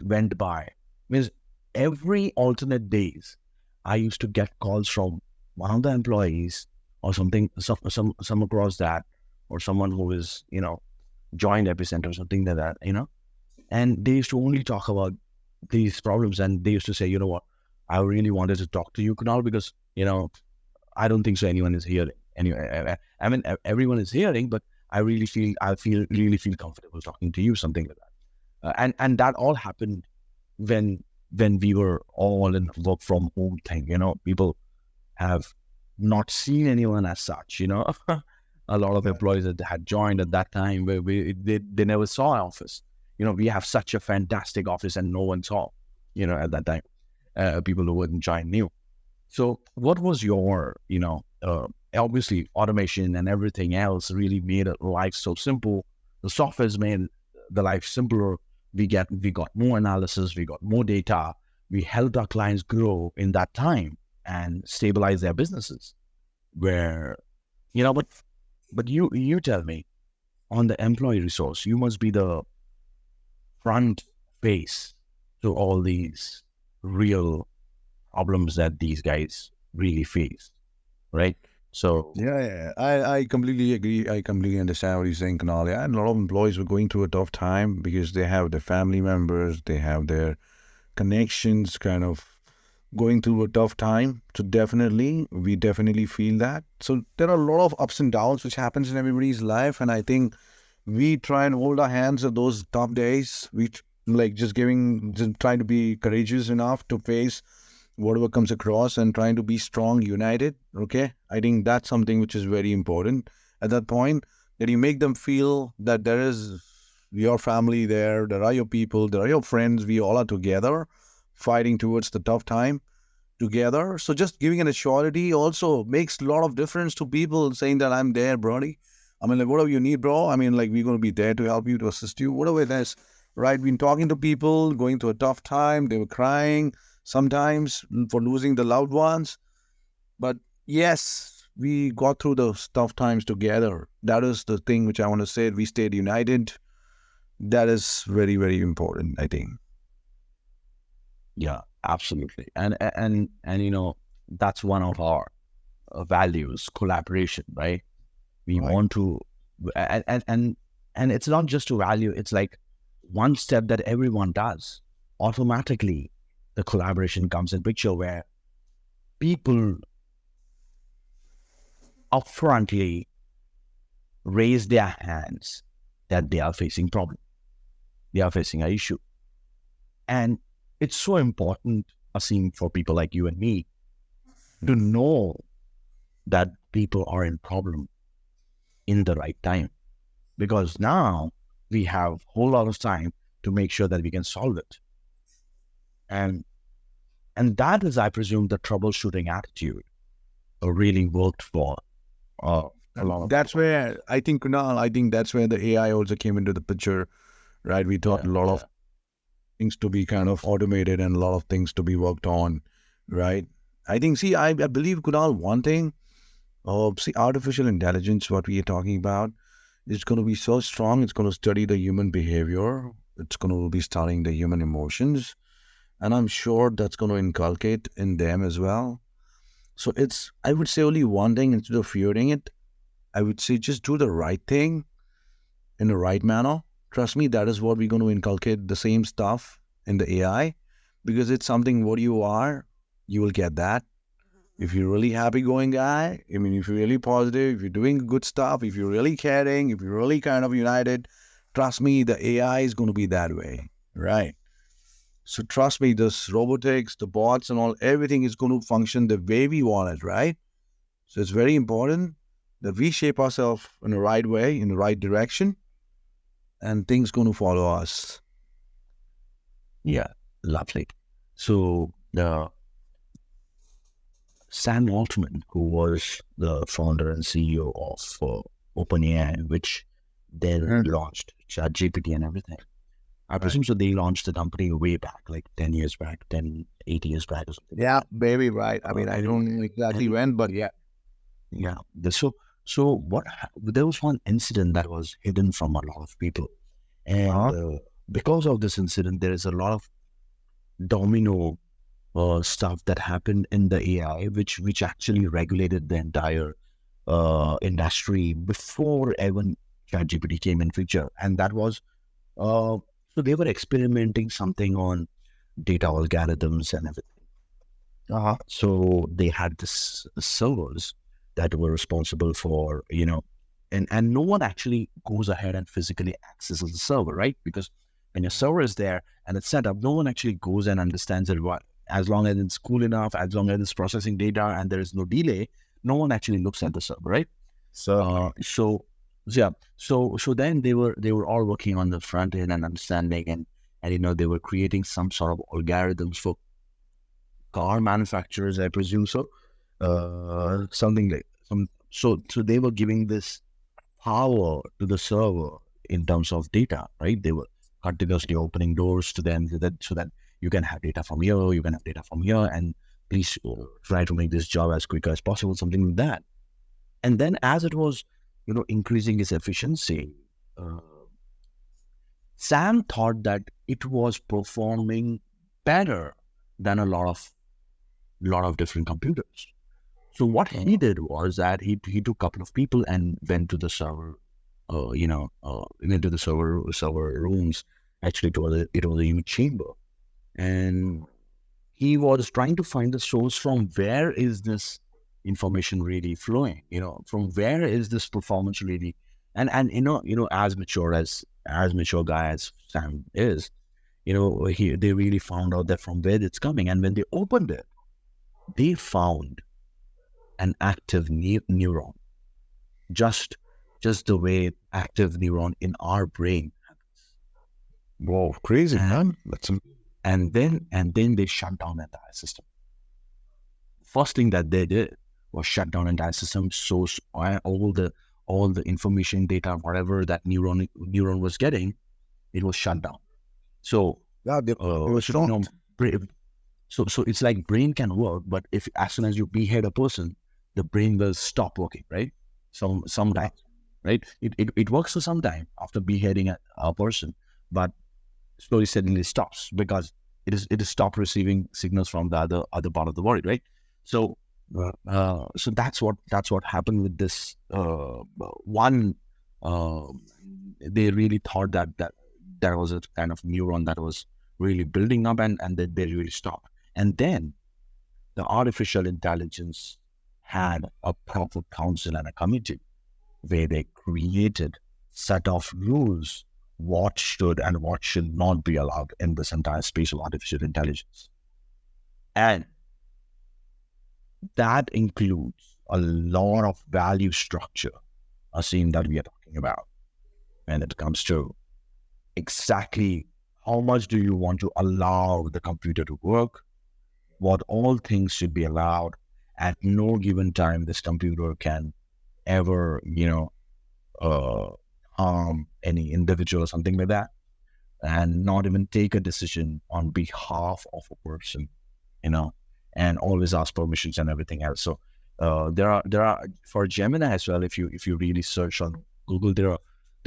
Speaker 1: went by. Means every alternate days, I used to get calls from one of the employees or something, some across that, or someone who is joined Epicenter or something like that, and they used to only talk about these problems, and they used to say, you know what, I really wanted to talk to you, Kunal, because I don't think so anyone is hearing. Anyway, I mean, everyone is hearing, but really feel comfortable talking to you, something like that. And that all happened when we were all in work from home thing. People have not seen anyone as such. A lot of employees that had joined at that time where they never saw an office. We have such a fantastic office, and no one saw. At that time, people who wouldn't join new. So, what was your, obviously automation and everything else really made life so simple. The software's made the life simpler. We got more analysis, we got more data. We helped our clients grow in that time and stabilize their businesses. Where, but you tell me, on the employee resource, you must be the front face to all these real problems that these guys really face, right? So,
Speaker 2: Yeah. I completely agree. I completely understand what you're saying, Kunal. Yeah, and a lot of employees were going through a tough time because they have their family members, they have their connections kind of going through a tough time. So definitely, we definitely feel that. So there are a lot of ups and downs which happens in everybody's life, and I think we try and hold our hands at those tough days. Like just trying to be courageous enough to face whatever comes across and trying to be strong, united. Okay, I think that's something which is very important at that point. That you make them feel that there is your family there are your people, there are your friends. We all are together, fighting towards the tough time together. So just giving an assurity also makes a lot of difference to people, saying that I'm there, Brody. I mean, like, whatever you need, bro. I mean, like, we're going to be there to help you, to assist you, whatever it is, right? Been talking to people going through a tough time. They were crying sometimes for losing the loved ones. But yes, we got through those tough times together. That is the thing which I want to say. We stayed united. That is very, very important, I think.
Speaker 1: yeah, absolutely. And that's one of our values, collaboration, right? We
Speaker 2: Right.
Speaker 1: want to, and it's not just a value, it's like one step that everyone does. Automatically, the collaboration comes in picture where people upfrontly raise their hands that they are facing problem, they are facing an issue. And it's so important, Aseem, for people like you and me to know that people are in problem in the right time, because now we have a whole lot of time to make sure that we can solve it. And that is, I presume, the troubleshooting attitude really worked for a lot of
Speaker 2: That's
Speaker 1: people.
Speaker 2: where I think, Kunal, I think that's where the AI also came into the picture, right? We thought
Speaker 1: Yeah,
Speaker 2: a lot
Speaker 1: yeah.
Speaker 2: of things to be kind of automated and a lot of things to be worked on, right? I think, see, I believe, Kunal, one thing, see, artificial intelligence, what we are talking about, is going to be so strong. It's going to study the human behavior. It's going to be studying the human emotions. And I'm sure that's going to inculcate in them as well. So it's, I would say only one thing instead of fearing it. I would say just do the right thing in the right manner. Trust me, that is what we're going to inculcate the same stuff in the AI, because it's something what you are, you will get that. If you're really happy going guy, if you're really positive, if you're doing good stuff, if you're really caring, if you're really kind of united, Trust me, the AI is going to be that way, right? So trust me, this robotics, the bots and all, everything is going to function the way we want it, right? So it's very important that we shape ourselves in the right way, in the right direction, and things going to follow us.
Speaker 1: Yeah, lovely. So Sam Altman, who was the founder and CEO of OpenAI, which then launched ChatGPT and everything. I presume so. They launched the company way back, like 10 years back, 8 years back or something.
Speaker 2: Yeah, maybe right. I mean, I don't know exactly when, but yeah.
Speaker 1: Yeah. So there was one incident that was hidden from a lot of people. And because of this incident, there is a lot of domino stuff that happened in the AI, which actually regulated the entire industry before even ChatGPT came in picture. And that was, so they were experimenting something on data algorithms and everything. So they had this servers that were responsible for, and no one actually goes ahead and physically accesses the server, right? Because when your server is there and it's set up, no one actually goes and understands it. As long as it's cool enough, as long as it's processing data and there is no delay, no one actually looks at the server, right? So yeah, so then they were all working on the front end and understanding, and they were creating some sort of algorithms for car manufacturers, I presume so, something like some. So they were giving this power to the server in terms of data, right? They were continuously opening doors to them so that you can have data from here, you can have data from here, and please try to make this job as quick as possible, something like that. And then as it was, increasing its efficiency, uh, Sam thought that it was performing better than a lot of different computers. So what he did was that he took a couple of people and went to the server, went to the server rooms. Actually, it was a huge chamber, and he was trying to find the source from where is this information really flowing. From where is this performance really, and as mature guy as Sam is, they really found out that from where it's coming, and when they opened it, they found an active neuron, just the way active neuron in our brain.
Speaker 2: Wow, crazy, man.
Speaker 1: And then they shut down the entire system. First thing that they did was shut down the entire system. So all the information, data, whatever that neuron was getting, it was shut down. So
Speaker 2: yeah, it was stopped.
Speaker 1: So it's like brain can work, but if as soon as you behead a person, the brain will stop working, right? Sometimes, right? It works for some time after beheading a person, but slowly suddenly stops because it is stopped receiving signals from the other part of the body, right? So so that's what happened with this one. They really thought that there was a kind of neuron that was really building up, and they really stopped. And then the artificial intelligence had a proper council and a committee where they created set of rules, what should and what should not be allowed in this entire space of artificial intelligence. And that includes a lot of value structure, Aseem, that we are talking about when it comes to exactly how much do you want to allow the computer to work, what all things should be allowed. At no given time, this computer can ever, harm any individual or something like that, and not even take a decision on behalf of a person, and always ask permissions and everything else. So there are for Gemini as well. If you really search on Google, there are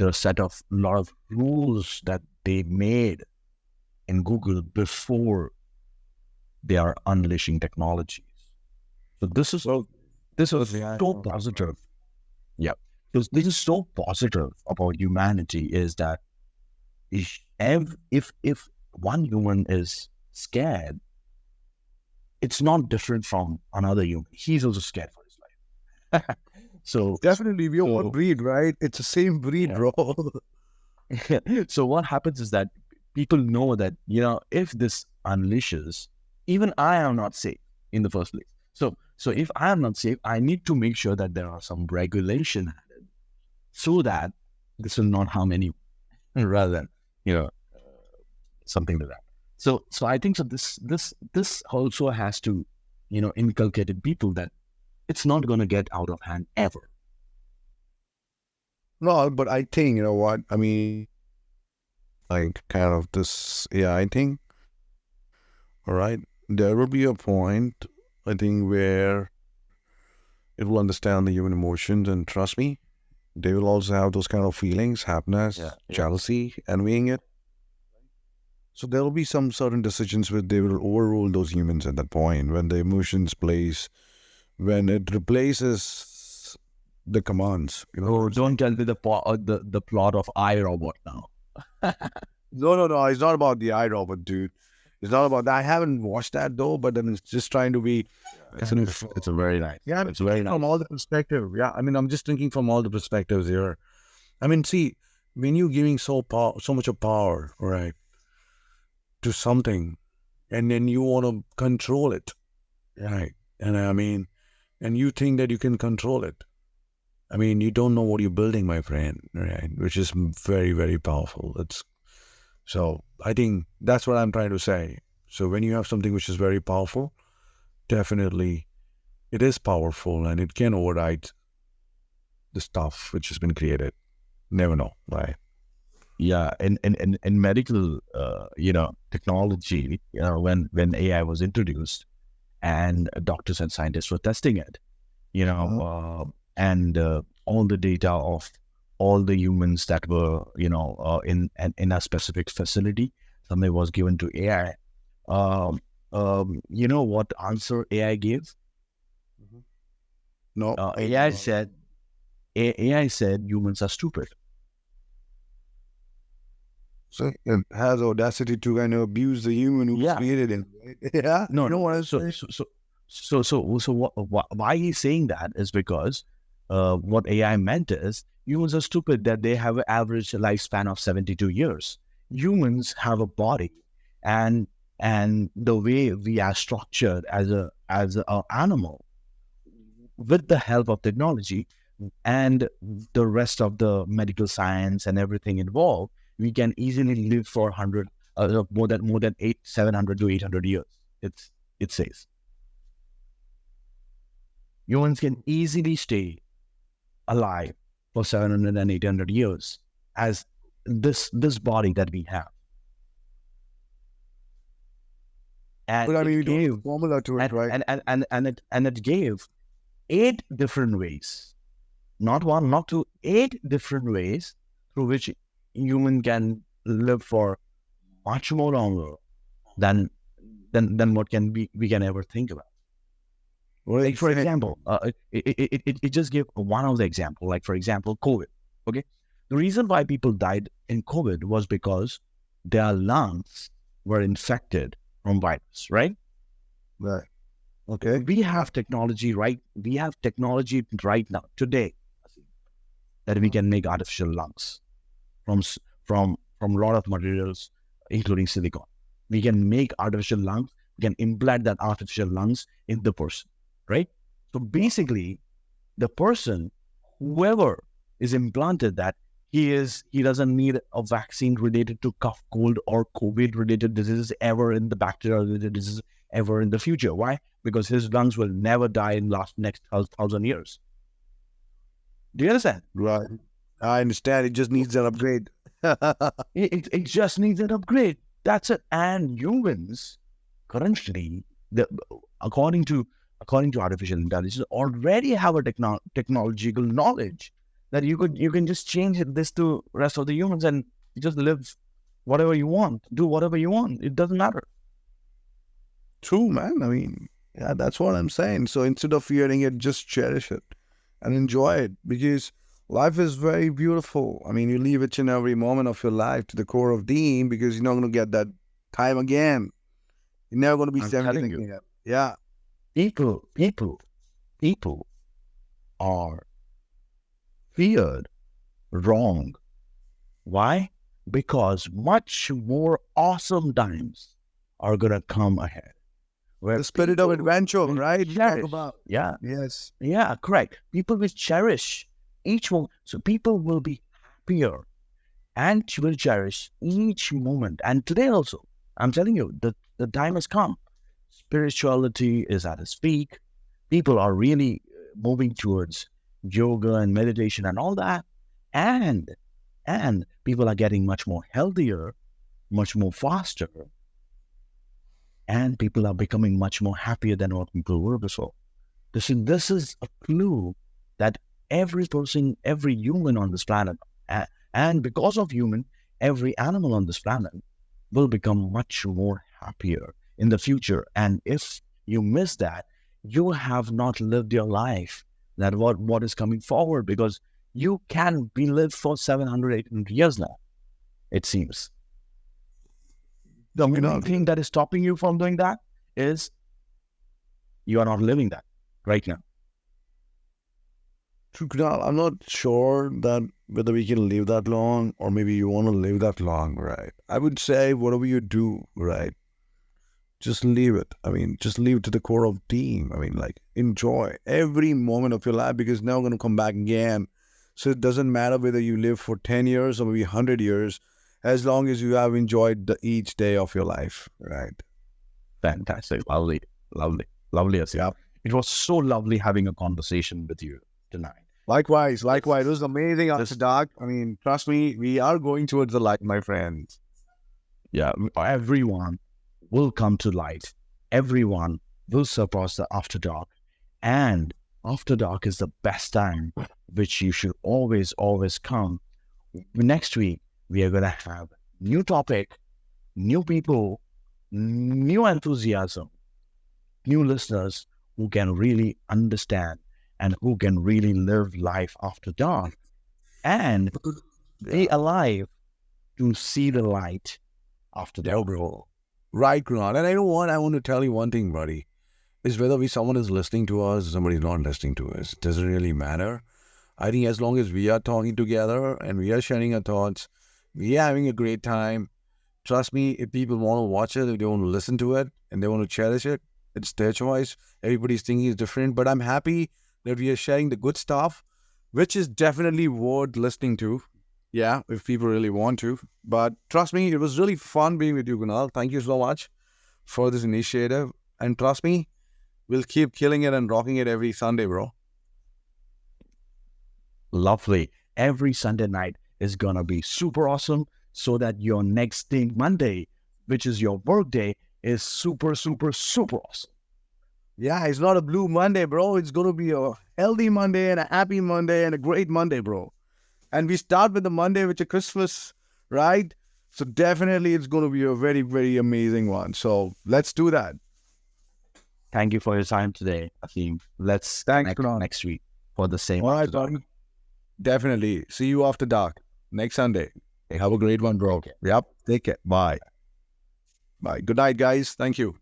Speaker 1: a set of lot of rules that they made in Google before they are unleashing technologies. So this is so positive. Yeah. Because this is so positive about humanity is that if one human is scared, it's not different from another human. He's also scared for his life. So
Speaker 2: definitely we are one breed, right? It's the same breed, bro.
Speaker 1: So what happens is that people know that, if this unleashes, even I am not safe in the first place. So if I am not safe, I need to make sure that there are some regulation added so that this will not harm anyone, rather than, you know, something like that. So I think so this also has to, inculcate in people that it's not going to get out of hand ever.
Speaker 2: No, but I think, you know what? I mean, like kind of this AI thing, all right? There will be a point, I think, where it will understand the human emotions, and trust me, they will also have those kind of feelings,
Speaker 1: Yeah,
Speaker 2: happiness,
Speaker 1: yeah.
Speaker 2: jealousy, envying it. So there will be some certain decisions where they will overrule those humans at that point when the emotions plays, when it replaces the commands. You know what
Speaker 1: Oh,
Speaker 2: I'm saying?
Speaker 1: don't tell me the plot of iRobot now.
Speaker 2: No, no, no. It's not about the iRobot, dude. It's not about that. I haven't watched that though, but then it's just trying to be kind of.
Speaker 1: It's a very nice.
Speaker 2: Yeah, I'm
Speaker 1: It's very
Speaker 2: thinking
Speaker 1: nice.
Speaker 2: from all the perspective. Yeah, I mean, I'm just thinking from all the perspectives here. I mean, see, when you're giving so much of power, right, to something, and then you want to control it, right? And I mean, and you think that you can control it. I mean, you don't know what you're building, my friend, right? Which is very, very powerful. It's so I think that's what I'm trying to say. So when you have something which is very powerful, definitely it is powerful and it can override the stuff which has been created. Never know, right?
Speaker 1: Yeah, in medical, technology, when AI was introduced, and doctors and scientists were testing it,
Speaker 2: Uh,
Speaker 1: and all the data of all the humans that were, in a specific facility, something was given to AI. You know what answer AI gave?
Speaker 2: no,
Speaker 1: AI said, AI said humans are stupid.
Speaker 2: so it has audacity to kind of abuse the human who
Speaker 1: Yeah.
Speaker 2: created it. Right? Yeah,
Speaker 1: No,
Speaker 2: you know
Speaker 1: no.
Speaker 2: what I'm
Speaker 1: So,
Speaker 2: saying?
Speaker 1: so, so, why he's saying that is because what AI meant is humans are stupid that they have an average lifespan of 72 years. Humans have a body, and the way we are structured as a animal, with the help of technology and the rest of the medical science and everything involved, we can easily live for 100, more than 700 to 800 years. It says humans can easily stay alive for 700 and 800 years as this body that we have. And
Speaker 2: But I mean,
Speaker 1: it
Speaker 2: you don't have a
Speaker 1: gave
Speaker 2: formula to it, right?
Speaker 1: and it gave 8 different ways, not one, not two, 8 different ways through which human can live for much more longer than what we can ever think about.
Speaker 2: What
Speaker 1: Like for
Speaker 2: exactly?
Speaker 1: example, it just gave one of the example. Like for example, COVID. Okay, the reason why people died in COVID was because their lungs were infected from virus. Right?
Speaker 2: Right. Okay.
Speaker 1: We have technology. Right? We have technology right now today that we can make artificial lungs from from a lot of materials, including silicon. We can make artificial lungs. We can implant that artificial lungs in the person, right? So basically, the person, whoever is implanted that, he doesn't need a vaccine related to cough, cold, or COVID related diseases ever in the bacterial related diseases ever in the future. Why? Because his lungs will never die in last next 1,000 years. Do you understand?
Speaker 2: Right. I understand. It just needs an upgrade.
Speaker 1: It just needs an upgrade. That's it. And humans currently, according to artificial intelligence, already have a technological knowledge that you can just change this to rest of the humans, and you just live whatever you want, do whatever you want. It doesn't matter.
Speaker 2: True, man. I mean, yeah, that's what I'm saying. So instead of fearing it, just cherish it and enjoy it because life is very beautiful. I mean, you live each and every moment of your life to the core of being because you're not going to get that time again. You're never going to be
Speaker 1: I'm
Speaker 2: 70
Speaker 1: telling you,
Speaker 2: again. Yeah.
Speaker 1: people are feared wrong. Why? because much more awesome times are gonna come ahead. Where
Speaker 2: The spirit of
Speaker 1: people
Speaker 2: adventure,
Speaker 1: will
Speaker 2: right? We talk
Speaker 1: cherish.
Speaker 2: about.
Speaker 1: Yeah,
Speaker 2: Yes.
Speaker 1: yeah, correct. People will cherish each moment. So people will be happier and will cherish each moment. And today also, I'm telling you, the time has come. Spirituality is at its peak. People are really moving towards yoga and meditation and all that. And people are getting much more healthier, much more faster, and people are becoming much more happier than what people were before. This is a clue that every person, every human on this planet, and because of human, every animal on this planet will become much more happier in the future. And if you miss that, you have not lived your life. That what is coming forward, because you can be lived for 700, 800 years now, it seems. The
Speaker 2: You
Speaker 1: only
Speaker 2: know,
Speaker 1: thing that is stopping you from doing that is you are not living that right now.
Speaker 2: true, Kunal, I'm not sure that whether we can live that long or maybe you want to live that long, right? I would say whatever you do, right? Just leave it. I mean, just leave it to the core of team. I mean, like, enjoy every moment of your life because now going to come back again. So it doesn't matter whether you live for 10 years or maybe 100 years, as long as you have enjoyed each day of your life, right?
Speaker 1: Fantastic. Lovely. Lovely. Lovely, Aseem.
Speaker 2: Yeah.
Speaker 1: It was so lovely having a conversation with you tonight.
Speaker 2: Likewise. It was amazing after dark. I mean, trust me, we are going towards the light, my friends.
Speaker 1: Yeah, everyone will come to light. Everyone will surpass the after dark. And after dark is the best time, which you should always, always come. Next week, we are going to have new topic, new people, new enthusiasm, new listeners who can really understand and who can really live life after dark and be alive to see the light after
Speaker 2: Yeah,
Speaker 1: dark.
Speaker 2: bro. Right, Kunal. And I know what I want to tell you one thing, buddy, is whether someone is listening to us or somebody's not listening to us. It doesn't really matter. I think as long as we are talking together and we are sharing our thoughts, we are having a great time. Trust me, if people want to watch it, if they want to listen to it, and they want to cherish it, it's their choice. Everybody's thinking is different, but I'm happy that we are sharing the good stuff, which is definitely worth listening to. Yeah, if people really want to. But trust me, it was really fun being with you, Kunal. Thank you so much for this initiative. And trust me, we'll keep killing it and rocking it every Sunday, bro.
Speaker 1: Lovely. Every Sunday night is going to be super awesome so that your next day, Monday, which is your work day, is super, super, super awesome.
Speaker 2: Yeah, it's not a blue Monday, bro. It's going to be a healthy Monday and a happy Monday and a great Monday, bro. And we start with the Monday, which is Christmas, right? So definitely it's going to be a very, very amazing one. So let's do that.
Speaker 1: Thank you for your time today, Aseem. Let's
Speaker 2: Thanks,
Speaker 1: connect
Speaker 2: Kunal.
Speaker 1: next week for the same.
Speaker 2: All right,
Speaker 1: After Dark.
Speaker 2: buddy. Definitely. See you after dark next Sunday. Have a great one, bro. Yep. Take care. Bye. Bye. Good night, guys. Thank you.